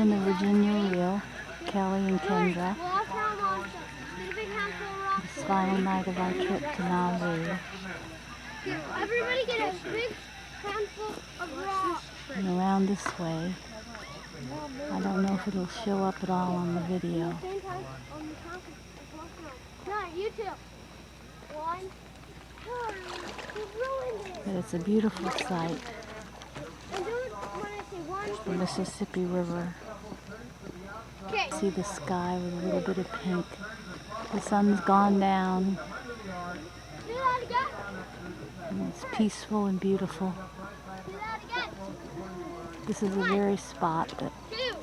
In the Virginia Reel, Kelly and Kendra. This final night of our trip to Nauvoo. Everybody get a big handful of rocks. And around this way. I don't know if it'll show up at all on the video. No, you two. One, two. You ruined it. But it's a beautiful sight. And do it when I say one. The Mississippi River. Okay. See the sky with a little bit of pink. The sun's gone down. Do that again. And it's peaceful and beautiful. Do that again. This is the very spot that 2,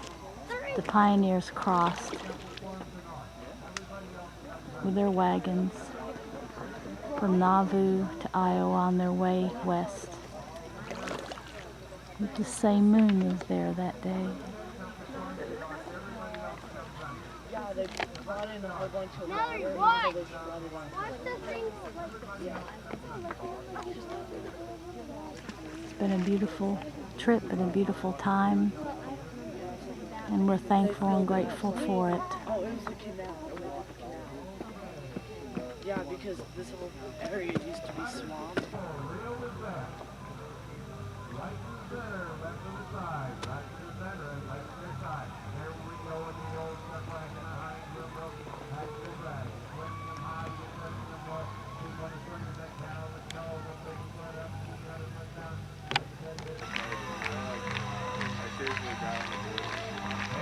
3. the pioneers crossed with their wagons from Nauvoo to Iowa on their way west. The same moon was there that day. Yeah, they brought in a whole bunch of Another water. one. Watch the things It's been a beautiful trip and a beautiful time, and we're thankful and grateful for it. Oh, it was a canal. Yeah, because this whole area used to be swamp.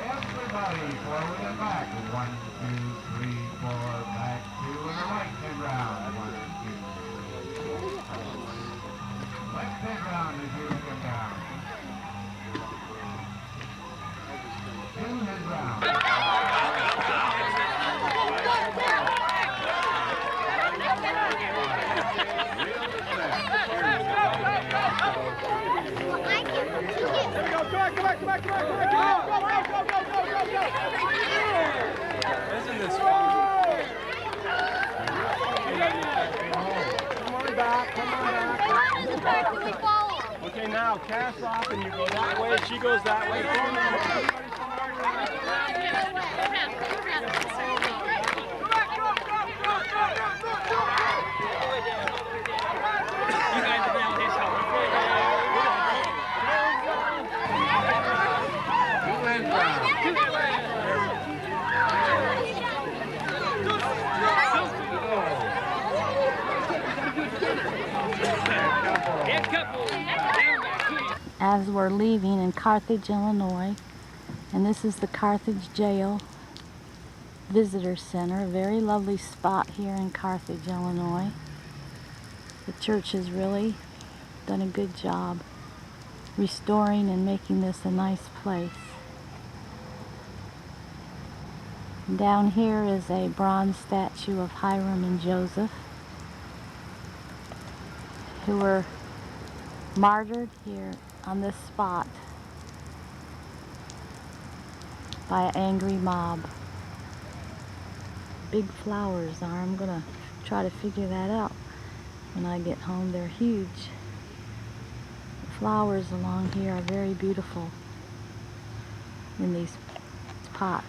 Everybody forward and back. 1, 2, 3, 4, back 2, and a right hand round. 1, 2, 3. Left hand round as you come down. 2 hand round. Isn't this fun? Come on back. Okay, now cast off and you go that way. She goes that way. As we're leaving in Carthage, Illinois, and this is the Carthage Jail Visitor Center, a very lovely spot here in Carthage, Illinois. The church has really done a good job restoring and making this a nice place. And down here is a bronze statue of Hiram and Joseph, who were martyred here on this spot by an angry mob. Big flowers are. I'm gonna try to figure that out when I get home. They're huge. The flowers along here are very beautiful in these pots.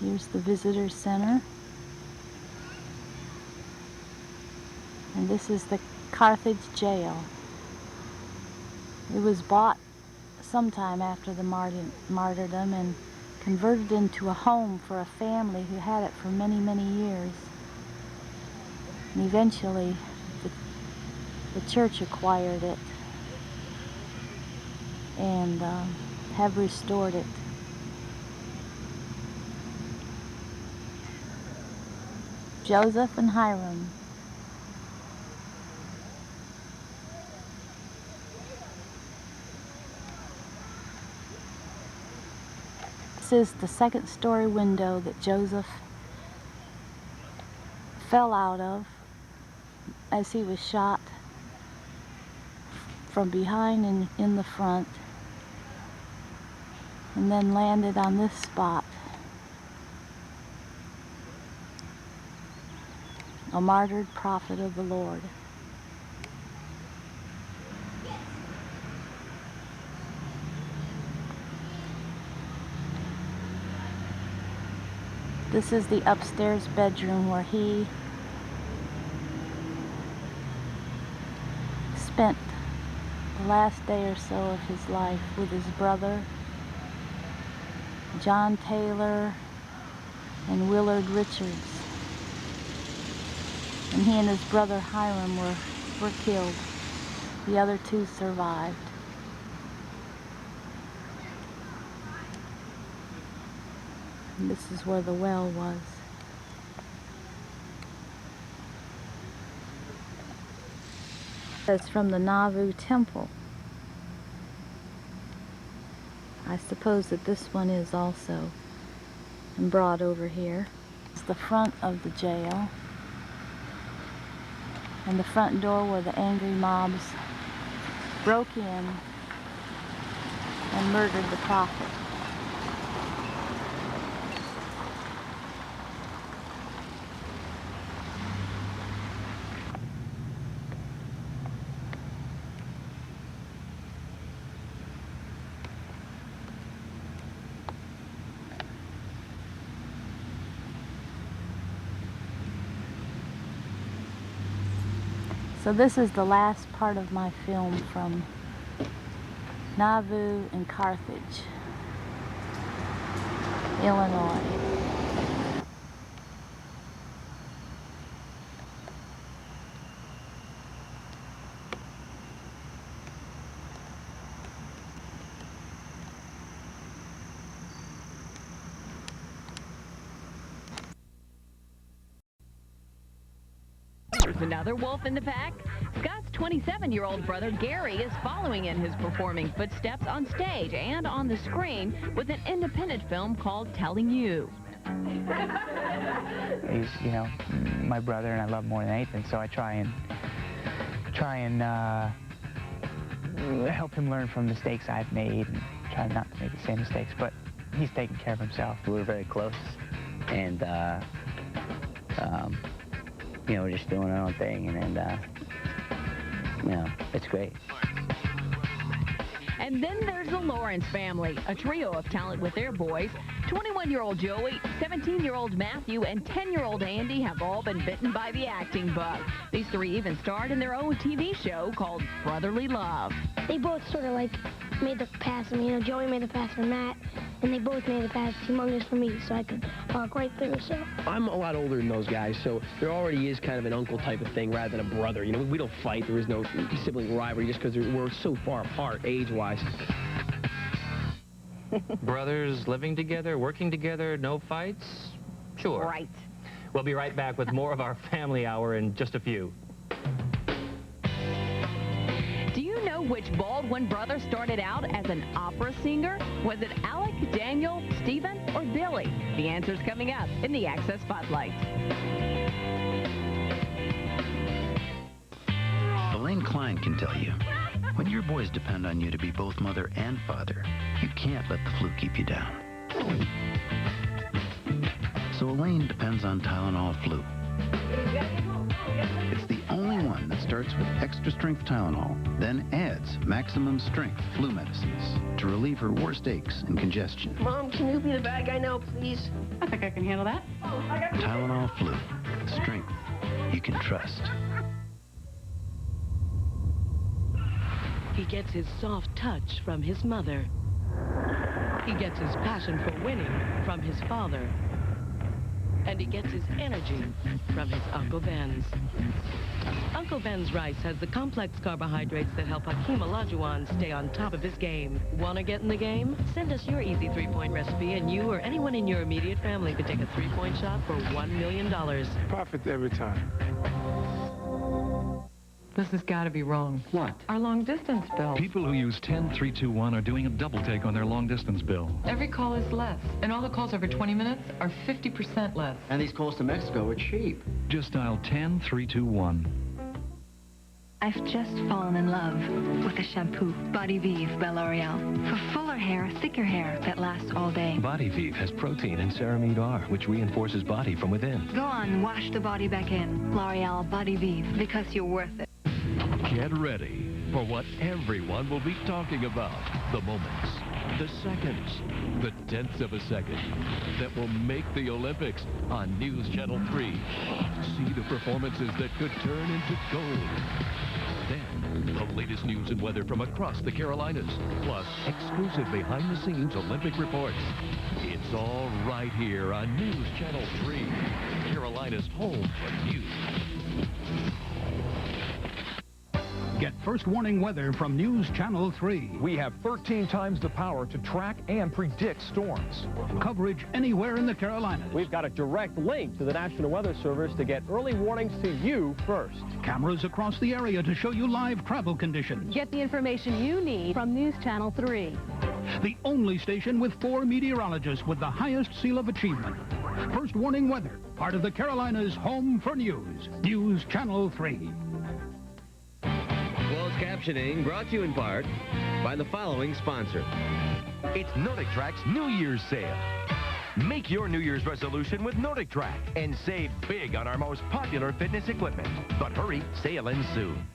Here's the visitor center, and this is the Carthage jail. It was bought sometime after the martyrdom and converted into a home for a family who had it for many, many years. And eventually the church acquired it and have restored it. Joseph and Hiram. This is the second-story window that Joseph fell out of as he was shot from behind and in the front, and then landed on this spot. A martyred prophet of the Lord. This is the upstairs bedroom where he spent the last day or so of his life with his brother, John Taylor, and Willard Richards. And he and his brother Hiram were killed. The other two survived. And this is where the well was. That's from the Nauvoo Temple. I suppose that this one is also and brought over here. It's the front of the jail, and the front door where the angry mobs broke in and murdered the prophet. So this is the last part of my film from Nauvoo and Carthage, Illinois. There's another wolf in the pack. Scott's 27-year-old brother Gary is following in his performing footsteps on stage and on the screen with an independent film called Telling You. He's, you know, my brother, and I love him more than anything, so I try and help him learn from mistakes I've made and try not to make the same mistakes, but he's taking care of himself. We're very close, and you know, we're just doing our own thing, and you know, it's great. And then there's the Lawrence family, a trio of talent with their boys. 21-year-old Joey, 17-year-old Matthew, and 10-year-old Andy have all been bitten by the acting bug. These three even starred in their own TV show called Brotherly Love. They both sort of like made the pass. I mean, you know, Joey made the pass for Matt, and they both made the pass humongous for me, so I could walk right through. So I'm a lot older than those guys, so there already is kind of an uncle type of thing rather than a brother. You know, we don't fight. There is no sibling rivalry just because we're so far apart age-wise. Brothers living together, working together, no fights? Sure. Right. We'll be right back with more of our family hour in just a few. Do you know which Baldwin brother started out as an opera singer? Was it Alec, Daniel, Stephen, or Billy? The answer's coming up in the Access Spotlight. Elaine Klein can tell you, when your boys depend on you to be both mother and father, you can't let the flu keep you down. So Elaine depends on Tylenol Flu. It's the only one that starts with extra strength Tylenol, then adds maximum strength flu medicines to relieve her worst aches and congestion. Mom, can you be the bad guy now, please? I think I can handle that. Tylenol Flu, strength you can trust. He gets his soft touch from his mother. He gets his passion for winning from his father. And he gets his energy from his Uncle Ben's. Uncle Ben's Rice has the complex carbohydrates that help Hakeem Olajuwon stay on top of his game. Want to get in the game? Send us your easy three-point recipe, and you or anyone in your immediate family could take a three-point shot for $1 million. Profit every time. This has got to be wrong. What? Our long-distance bill. People who use 10-321 are doing a double take on their long-distance bill. Every call is less, and all the calls over 20 minutes are 50% less. And these calls to Mexico are cheap. Just dial 10-321. I've just fallen in love with the shampoo Body Vive by L'Oreal. For fuller hair, thicker hair that lasts all day. Body Vive has protein and ceramide R, which reinforces body from within. Go on, wash the body back in. L'Oreal Body Vive, because you're worth it. Get ready for what everyone will be talking about. The moments, the seconds, the tenths of a second that will make the Olympics on News Channel 3. See the performances that could turn into gold. Then, the latest news and weather from across the Carolinas, plus exclusive behind-the-scenes Olympic reports. It's all right here on News Channel 3, Carolina's home for news. Get first warning weather from News Channel 3. We have 13 times the power to track and predict storms. Coverage anywhere in the Carolinas. We've got a direct link to the National Weather Service to get early warnings to you first. Cameras across the area to show you live travel conditions. Get the information you need from News Channel 3. The only station with 4 meteorologists with the highest seal of achievement. First warning weather, part of the Carolinas' home for news. News Channel 3. Closed captioning brought to you in part by the following sponsor. It's Nordic Track's New Year's sale. Make your New Year's resolution with Nordic Track and save big on our most popular fitness equipment. But hurry, sale ends soon.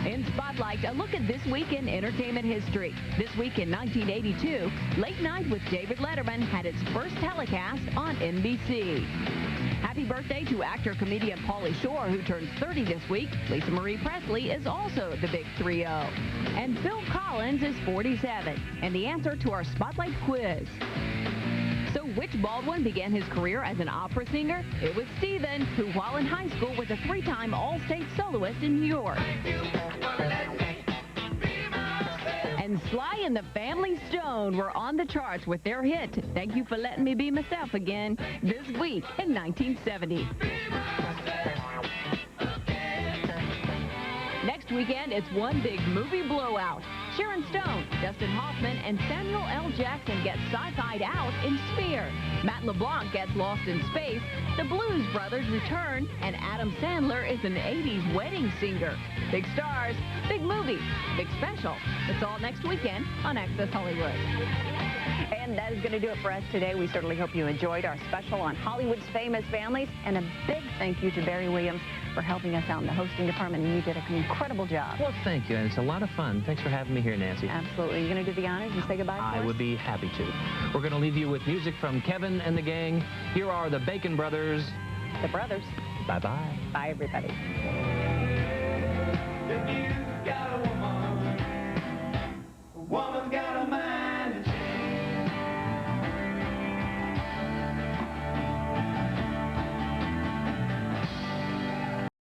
In Spotlight, a look at this week in entertainment history. This week in 1982, Late Night with David Letterman had its first telecast on NBC. Happy birthday to actor-comedian Pauly Shore, who turns 30 this week. Lisa Marie Presley is also the big 3-0. And Phil Collins is 47. And the answer to our Spotlight quiz. So which Baldwin began his career as an opera singer? It was Stephen, who while in high school was a 3-time All-State soloist in New York. And Sly and the Family Stone were on the charts with their hit, Thank You for Letting Me Be Myself Again, this week in 1970. Next weekend, it's one big movie blowout. Sharon Stone, Dustin Hoffman, and Samuel L. Jackson get sci-fi'd out in Sphere. Matt LeBlanc gets lost in space. The Blues Brothers return, and Adam Sandler is an 80s wedding singer. Big stars, big movie, big special. It's all next weekend on Access Hollywood. And that is going to do it for us today. We certainly hope you enjoyed our special on Hollywood's famous families. And a big thank you to Barry Williams for helping us out in the hosting department. And you did an incredible job. Well, thank you, and it's a lot of fun. Thanks for having me here, Nancy. Absolutely. You're going to do the honors and say goodbye for I us? would be happy to. We're going to leave you with music from Kevin and the gang. Here are the Bacon Brothers. The Brothers. Bye-bye. Bye, everybody.